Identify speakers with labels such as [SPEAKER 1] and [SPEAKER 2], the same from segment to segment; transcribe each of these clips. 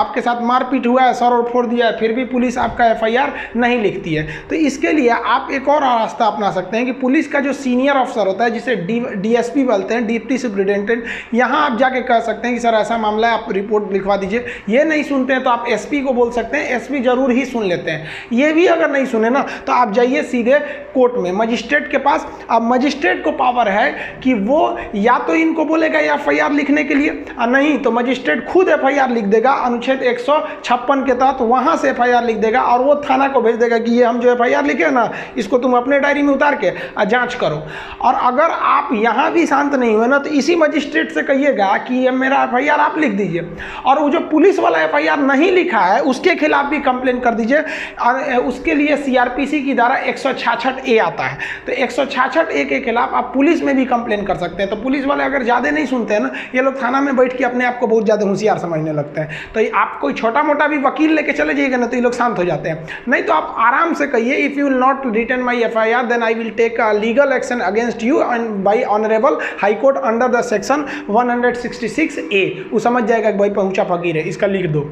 [SPEAKER 1] आपके साथ मारपीट हुआ है, सर और फोड़ दिया है, फिर भी पुलिस आपका एफआईआर नहीं लिखती है। तो इसके लिए आप एक और रास्ता अपना सकते हैं कि पुलिस का जो सीनियर ऑफिसर होता है, जिसे डीएसपी बोलते हैं, डिप्टी सुपरिटेंडेंट, यहाँ आप जाके कह सकते हैं कि सर ऐसा मामला है, आप रिपोर्ट लिखवा दीजिए। ये नहीं सुनते हैं तो आप एसपी को बोल सकते हैं, एसपी जरूर ही सुन लेते हैं। ये भी अगर नहीं सुने ना तो आप जाइए सीधे कोर्ट में, मजिस्ट्रेट के पास। अब मजिस्ट्रेट को पावर है कि वो या तो इनको बोलेगा एफआईआर लिखने के लिए, और नहीं तो मजिस्ट्रेट खुद एफआईआर लिख देगा अनुच्छेद 156 के तहत, वहां से एफआईआर लिख देगा और वो थाना को भेज देगा कि ये हम जो एफआईआर लिखे ना, इसको तुम अपने डायरी में उतार के जांच करो। और अगर आप यहाँ भी शांत नहीं हुए ना तो इसी मजिस्ट्रेट से कहिएगा कि ये मेरा एफआईआर आप लिख दीजिए, और वो जो पुलिस वाला एफआईआर नहीं लिखा है उसके खिलाफ भी कंप्लेन कर दीजिए। और उसके लिए सीआरपीसी की धारा 166A आता है, तो 166A के खिलाफ आप पुलिस में भी कंप्लेन कर सकते हैं। तो पुलिस वाले अगर ज़्यादा नहीं सुनते हैं ना, ये लोग थाना में बैठ के अपने आप को बहुत ज़्यादा होशियार समझने लगते हैं। तो आप कोई छोटा मोटा भी वकील लेके चले जाइएगा ना तो ये लोग शांत हो जाते हैं। नहीं तो आप आराम से कहिए, if you will not return my FIR then I will take legal action against you and by honourable high court under the section 166A। वो समझ जाएगा कि भाई पहुंचा फकीर है, इसका लिख दो।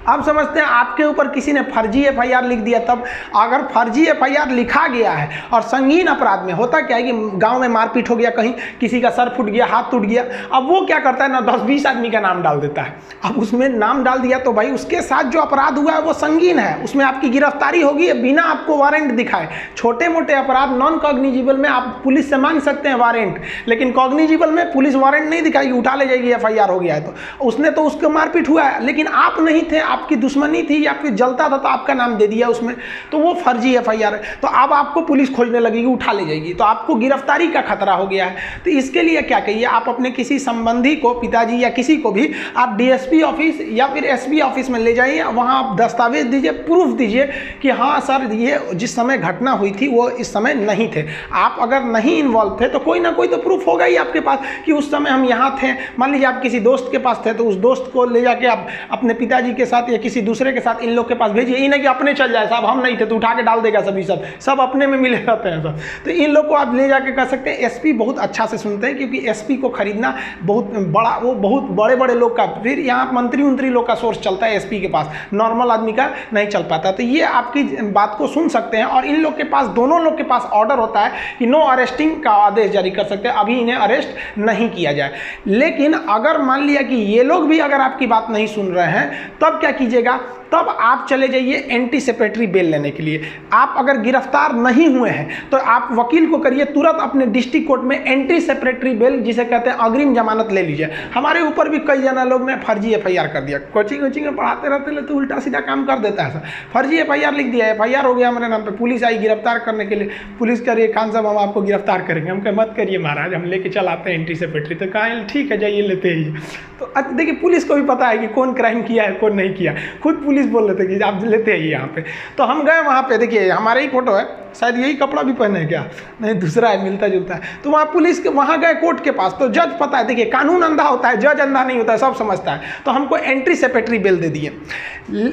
[SPEAKER 1] आप समझते हैं आपके ऊपर किसी ने फर्जी एफआईआर लिख दिया, तब अगर फर्जी एफआईआर लिखा गया है और संगीन अपराध में होता क्या है कि गांव में मारपीट हो गया, कहीं किसी का सर फूट गया, हाथ टूट गया, अब वो क्या करता है ना 10-20 आदमी का नाम डाल देता है। अब उसमें नाम डाल दिया तो भाई उसके साथ जो अपराध हुआ है वो संगीन है, उसमें आपकी गिरफ्तारी होगी बिना आपको वारंट दिखाए। छोटे मोटे अपराध नॉन कॉग्निजिबल में आप पुलिस से मांग सकते हैं वारंट, लेकिन कॉग्निजिबल में पुलिस वारंट नहीं दिखाएगी, उठा ले जाएगी एफआईआर हो गया है। तो उसने तो उसको मारपीट हुआ है लेकिन आप नहीं थे, आपकी दुश्मनी थी या फिर जलता था तो आपका नाम दे दिया उसमें, तो वो फर्जी एफआईआर है। तो अब आपको पुलिस खोजने लगेगी, उठा ले जाएगी, तो आपको गिरफ्तारी का खतरा हो गया है। तो इसके लिए क्या कहिए, आप अपने किसी संबंधी को, पिताजी या किसी को भी आप डीएसपी ऑफिस या फिर एसपी ऑफिस में ले जाइए, वहाँ आप दस्तावेज दीजिए, प्रूफ दीजिए कि हाँ सर ये जिस समय घटना हुई थी वो इस समय नहीं थे। आप अगर नहीं इन्वॉल्व थे तो कोई ना कोई तो प्रूफ होगा ही आपके पास कि उस समय हम यहाँ थे। मान लीजिए आप किसी दोस्त के पास थे तो उस दोस्त को ले जाके आप अपने पिताजी के साथ या किसी दूसरे के साथ इन लोग के पास भेजिए। ये नहीं कि अपने चल जाए, साहब हम नहीं थे तो उठा के डाल देगा, सभी सब अपने में मिले रहते हैं सब। तो इन लोग को आप ले जाके कर सकते हैं। एसपी बहुत अच्छा से सुनते हैं क्योंकि एसपी को खरीदना बहुत बड़ा, वो बहुत बड़े बड़े लोग का, फिर यहाँ मंत्री उंत्री लोग का सोर्स चलता है एसपी के पास, नॉर्मल आदमी का नहीं चल पाता। तो ये आपकी बात को सुन सकते हैं और इन लोग के पास, दोनों लोग के पास ऑर्डर होता है कि नो अरेस्टिंग का आदेश जारी कर सकते हैं, अभी इन्हें अरेस्ट नहीं किया जाए। लेकिन अगर मान लिया कि ये लोग भी अगर आपकी बात नहीं सुन रहे हैं तब क्या कीजिएगा, तब आप चले जाइए एंटीसिपेटरी बेल लेने के लिए। आप अगर गिरफ्तार नहीं हुए हैं तो आप वकील को करिए तुरंत अपने डिस्ट्रिक्ट कोर्ट में एंटीसिपेटरी बेल, जिसे कहते हैं अग्रिम जमानत, ले लीजिए। हमारे ऊपर भी कई जना लोग ने फर्जी एफआईआर कर दिया, कोचिंग में पढ़ाते रहते तो उल्टा सीधा काम कर देता है सर। फर्जी एफआईआर लिख दिया, एफआईआर हो गया हमारे नाम पे, पुलिस आई गिरफ्तार करने के लिए, पुलिस कह रही है खान साहब हम आपको गिरफ्तार करेंगे। हम कहे मत करिए महाराज, हम लेके चलाते हैं एंटीसिपेटरी। तो कहा ठीक है जाइए लेते ही। तो देखिए पुलिस को भी पता है कि कौन क्राइम किया है कौन नहीं किया, खुद पुलिस बोल रहे थे कि आप लेते आइए यहाँ पे। तो हम गए वहाँ पे, देखिए हमारे ही फोटो है, शायद यही कपड़ा भी पहने हैं क्या, नहीं दूसरा है, मिलता जुलता है। तो वहाँ पुलिस के, वहाँ गए कोर्ट के पास, तो जज पता है, देखिए कानून अंधा होता है, जज अंधा नहीं होता है, सब समझता है। तो हमको एंटीसिपेटरी बेल दे दिए,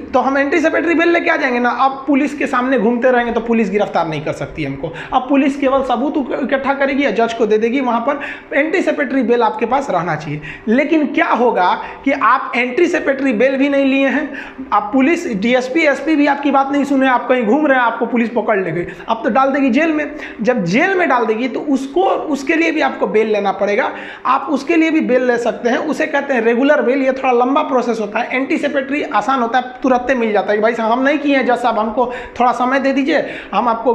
[SPEAKER 1] तो हम एंटीसिपेटरी बेल लेके आ जाएंगे ना। अब पुलिस के सामने घूमते रहेंगे तो पुलिस गिरफ्तार नहीं कर सकती हमको। अब पुलिस केवल सबूत इकट्ठा करेगी या जज को दे देगी, वहाँ पर एंटीसिपेटरी बेल आपके पास रहना चाहिए। लेकिन क्या होगा कि आप एंटीसिपेटरी बेल भी नहीं लिए हैं, आप पुलिस, डीएसपी, एसपी भी आपकी बात नहीं सुने, आप कहीं घूम रहे हैं, आपको पुलिस पकड़ ले गई, अब तो डाल देगी जेल में। जब जेल में डाल देगी तो उसके लिए भी आपको बेल लेना पड़ेगा। आप उसके लिए भी बेल ले सकते हैं, उसे कहते हैं रेगुलर बेल। ये थोड़ा लंबा प्रोसेस होता है, एंटीसिपेटरी आसान होता है, तुरंत मिल जाता है कि भाई हम नहीं किए हैं जज साहब, हमको थोड़ा समय दे दीजिए, हम आपको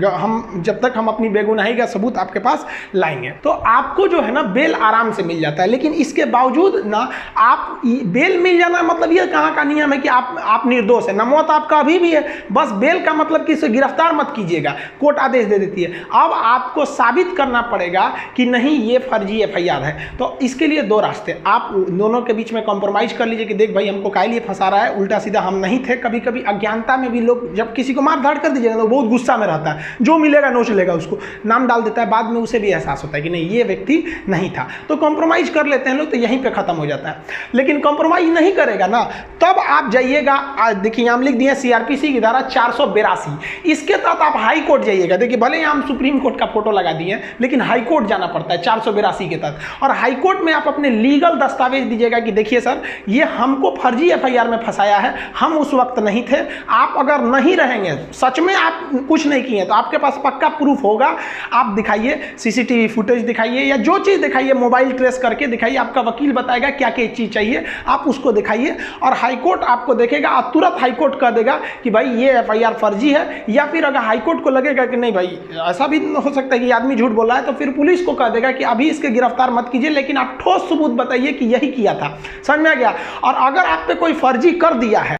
[SPEAKER 1] हम जब तक हम अपनी बेगुनाही का सबूत आपके पास लाएंगे। तो आपको जो है ना बेल आराम से मिल जाता है। लेकिन इसके बावजूद ना आप बेल मिल जाना मतलब ये कहाँ का नियम है कि आप निर्दोष है ना, मौत आपका अभी भी है, बस बेल का मतलब कि इसे गिरफ्तार मत कीजिएगा, कोर्ट आदेश दे देती है। अब आपको साबित करना पड़ेगा कि नहीं ये फर्जी एफआईआर है। तो इसके लिए दो रास्ते, आप दोनों के बीच में कॉम्प्रोमाइज कर लीजिए कि देख भाई हमको काहे लिए फंसा रहा है, उल्टा सीधा हम नहीं थे। कभी कभी अज्ञानता में भी लोग, जब किसी को मार धाड़ कर दीजिएगा तो बहुत गुस्सा में रहता है, जो मिलेगा नोच लेगा, उसको नाम डाल देता है, बाद में उसे भी एहसास होता है कि नहीं ये व्यक्ति नहीं था। तो कॉम्प्रोमाइज कर लेते हैं लोग, तो यहीं पर खत्म हो जाता है। लेकिन कॉम्प्रोमाइज नहीं करेगा ना, तब आप जाइएगा, देखिए हम लिख दिए सीआरपीसी की धारा 482, इसके तहत आप हाई कोर्ट जाइएगा। देखिए भले ही हम सुप्रीम कोर्ट का फोटो लगा दिए लेकिन हाई कोर्ट जाना पड़ता है 482 के तहत, और हाई कोर्ट में आप अपने लीगल दस्तावेज दीजिएगा कि देखिए सर ये हमको फर्जी एफआईआर में फंसाया है, हम उस वक्त नहीं थे। आप अगर नहीं रहेंगे, सच में आप कुछ नहीं किए, तो आपके पास पक्का प्रूफ होगा, आप दिखाइए, सीसीटीवी फुटेज दिखाइए या जो चीज़ दिखाइए, मोबाइल ट्रेस करके दिखाइए, आपका वकील बताएगा क्या क्या चीज़ चाहिए, आप उसको दिखाइए और हाईकोर्ट आपको देखेगा और तुरंत हाईकोर्ट कह देगा कि भाई ये एफआईआर फर्जी है। या फिर अगर हाईकोर्ट को लगेगा कि नहीं भाई ऐसा भी हो सकता है कि आदमी झूठ बोल रहा है, तो फिर पुलिस को कह देगा कि अभी इसके गिरफ्तार मत कीजिए, लेकिन आप ठोस सबूत बताइए कि यही किया था। समझ में आ गया? और अगर आप पे कोई फर्जी कर दिया है